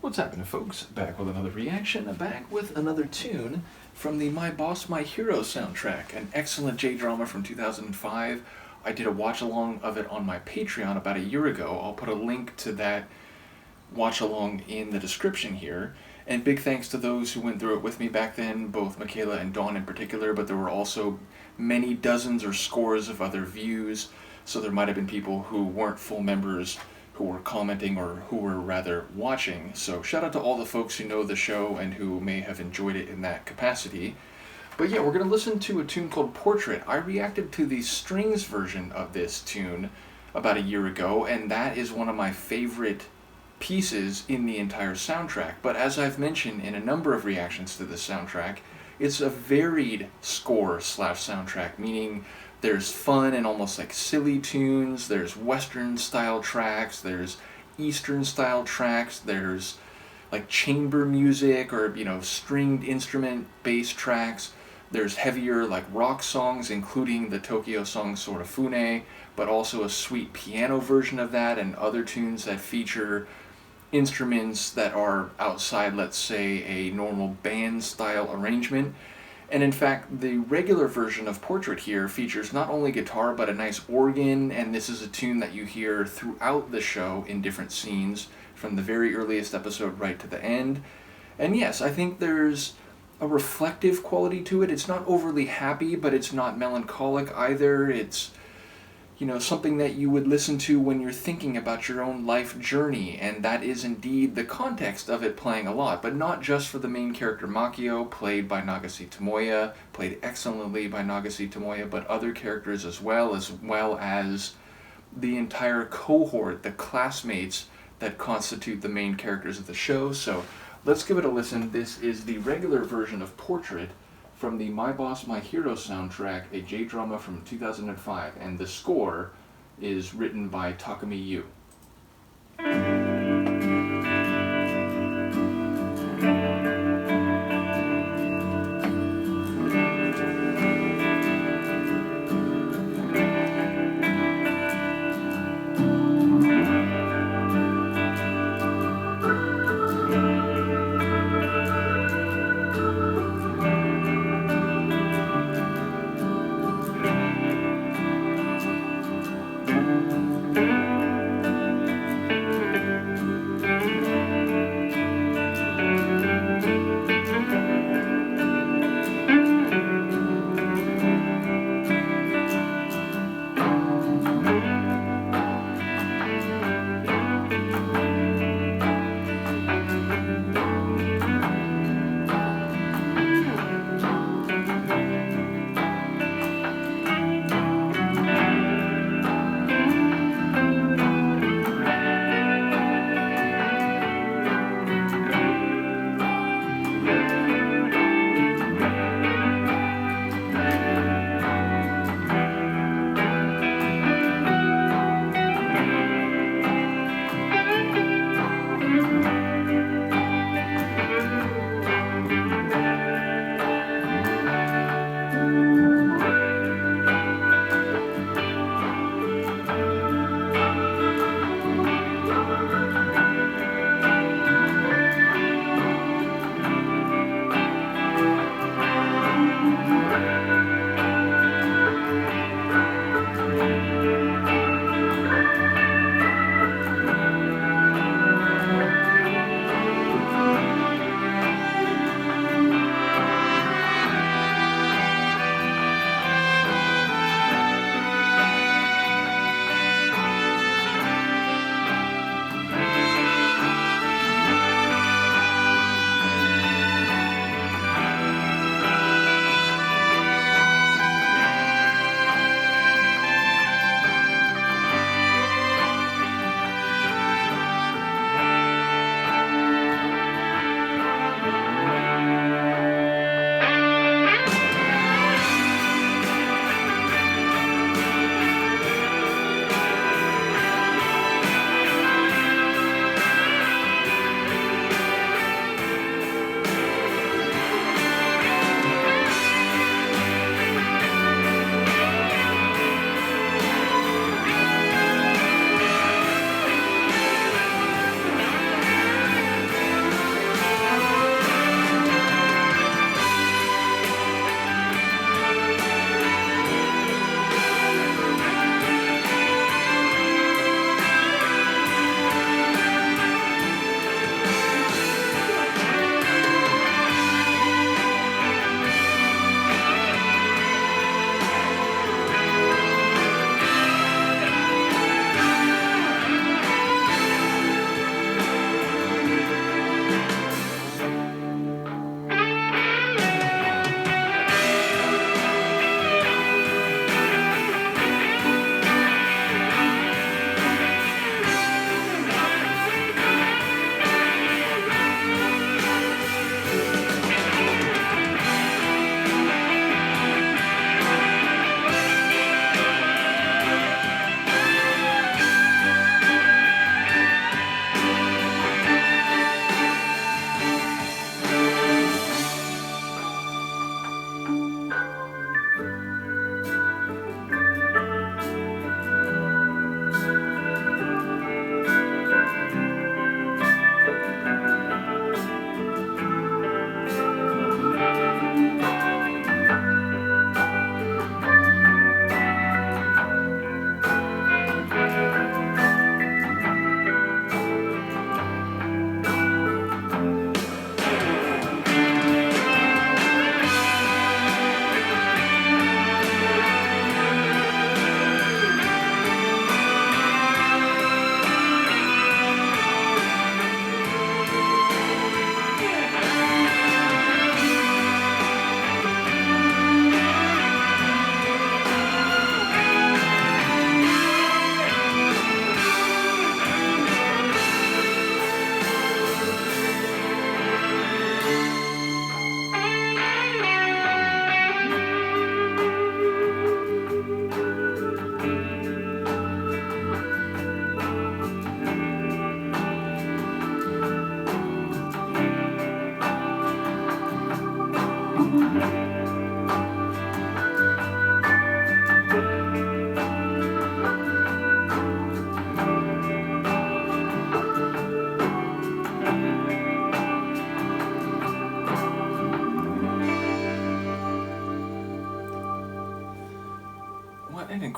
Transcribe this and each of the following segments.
What's happening, folks? Back with another reaction, back with another tune from the My Boss, My Hero soundtrack, an excellent J-drama from 2005. I did a watch-along of it on my Patreon about a year ago. I'll put a link to that watch-along in the description here. And big thanks to those who went through it with me back then, both Michaela and Dawn in particular, but there were also many dozens or scores of other views, so there might have been people who weren't full members who were commenting or who were rather watching. So shout out to all the folks who know the show and who may have enjoyed it in that capacity. But yeah, we're going to listen to a tune called Portrait. I reacted to the strings version of this tune about a year ago, and that is one of my favorite pieces in the entire soundtrack. But as I've mentioned in a number of reactions to this soundtrack, it's a varied score slash soundtrack, meaning there's fun and almost like silly tunes, there's Western style tracks, there's Eastern style tracks, there's like chamber music or, stringed instrument bass tracks. There's heavier like rock songs, including the Tokyo song Sorafune, but also a sweet piano version of that and other tunes that feature instruments that are outside, let's say, a normal band style arrangement. And in fact, the regular version of Portrait here features not only guitar but a nice organ, and this is a tune that you hear throughout the show in different scenes, from the very earliest episode right to the end. And yes, I think there's a reflective quality to it. It's not overly happy, but it's not melancholic either. It's something that you would listen to when you're thinking about your own life journey, and that is indeed the context of it playing a lot, but not just for the main character Makio, played by Nagase Tomoya, played excellently by Nagase Tomoya, but other characters as well as the entire cohort, the classmates that constitute the main characters of the show. So let's give it a listen. This is the regular version of Portrait from the My Boss, My Hero soundtrack, a J-drama from 2005, and the score is written by Takami Yu.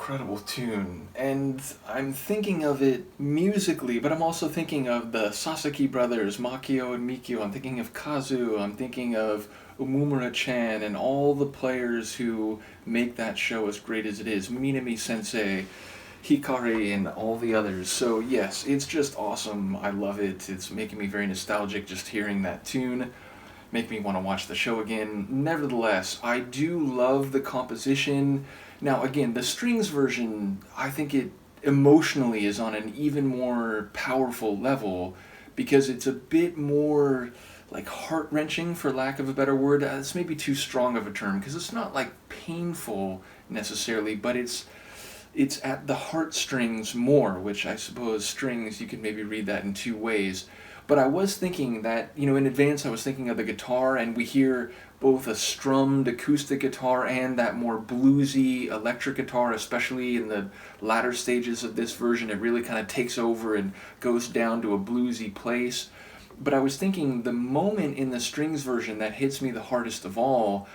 incredible tune, and I'm thinking of it musically, but I'm also thinking of the Sasaki brothers, Makio and Mikio. I'm thinking of Kazu, I'm thinking of Umumura-chan, and all the players who make that show as great as it is. Minami-sensei, Hikari, and all the others. So yes, it's just awesome. I love it. It's making me very nostalgic just hearing that tune. Make me want to watch the show again. Nevertheless, I do love the composition. Now, again, the strings version, I think it emotionally is on an even more powerful level because it's a bit more like heart-wrenching, for lack of a better word. It's maybe too strong of a term because it's not like painful necessarily, but it's at the heartstrings more, which I suppose strings, you can maybe read that in two ways. But I was thinking that, in advance I was thinking of the guitar, and we hear both a strummed acoustic guitar and that more bluesy electric guitar, especially in the latter stages of this version. It really kind of takes over and goes down to a bluesy place. But I was thinking the moment in the strings version that hits me the hardest of all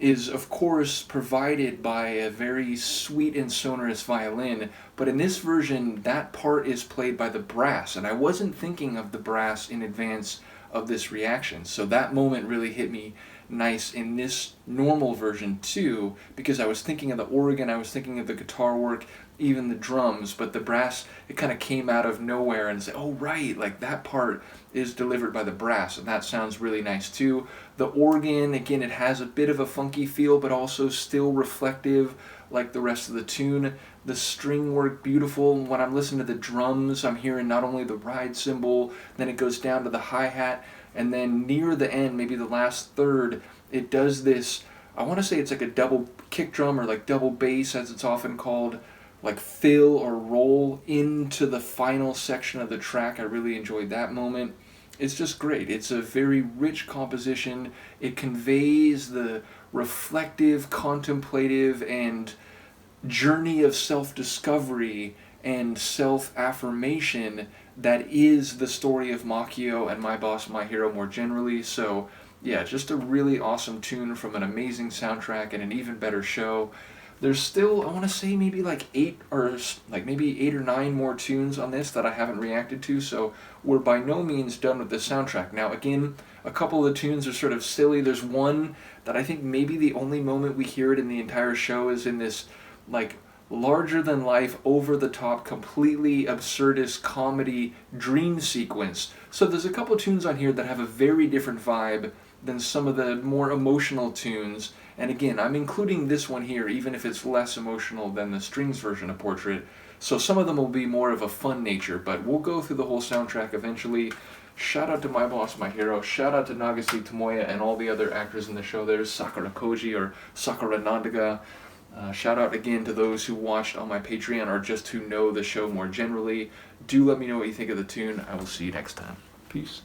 is, of course, provided by a very sweet and sonorous violin, but in this version, that part is played by the brass, and I wasn't thinking of the brass in advance of this reaction, so that moment really hit me nice in this normal version too, because I was thinking of the organ, I was thinking of the guitar work, even the drums, but the brass, it kind of came out of nowhere and said, oh right, like that part is delivered by the brass, and that sounds really nice too. The organ, again, it has a bit of a funky feel, but also still reflective like the rest of the tune. The string work, beautiful. When I'm listening to the drums, I'm hearing not only the ride cymbal, then it goes down to the hi-hat, and then near the end, maybe the last third, it does this, I want to say it's like a double kick drum or like double bass as it's often called, like fill or roll into the final section of the track. I really enjoyed that moment. It's just great. It's a very rich composition. It conveys the reflective, contemplative, and journey of self-discovery and self-affirmation that is the story of Makio and My Boss My Hero more generally. So yeah, just a really awesome tune from an amazing soundtrack and an even better show. There's still, I want to say, maybe like 8 or 9 more tunes on this that I haven't reacted to, so we're by no means done with the soundtrack. Now again, a couple of the tunes are sort of silly. There's one that I think maybe the only moment we hear it in the entire show is in this like larger than life, over the top, completely absurdist comedy dream sequence. So there's a couple of tunes on here that have a very different vibe than some of the more emotional tunes. And again, I'm including this one here, even if it's less emotional than the strings version of Portrait. So some of them will be more of a fun nature, but we'll go through the whole soundtrack eventually. Shout out to My Boss My Hero, shout out to Nagase Tomoya and all the other actors in the show. There's Sakura Koji or Sakura Nandaga. Shout out again to those who watched on my Patreon or just who know the show more generally. Do let me know what you think of the tune. I will see you next time. Peace.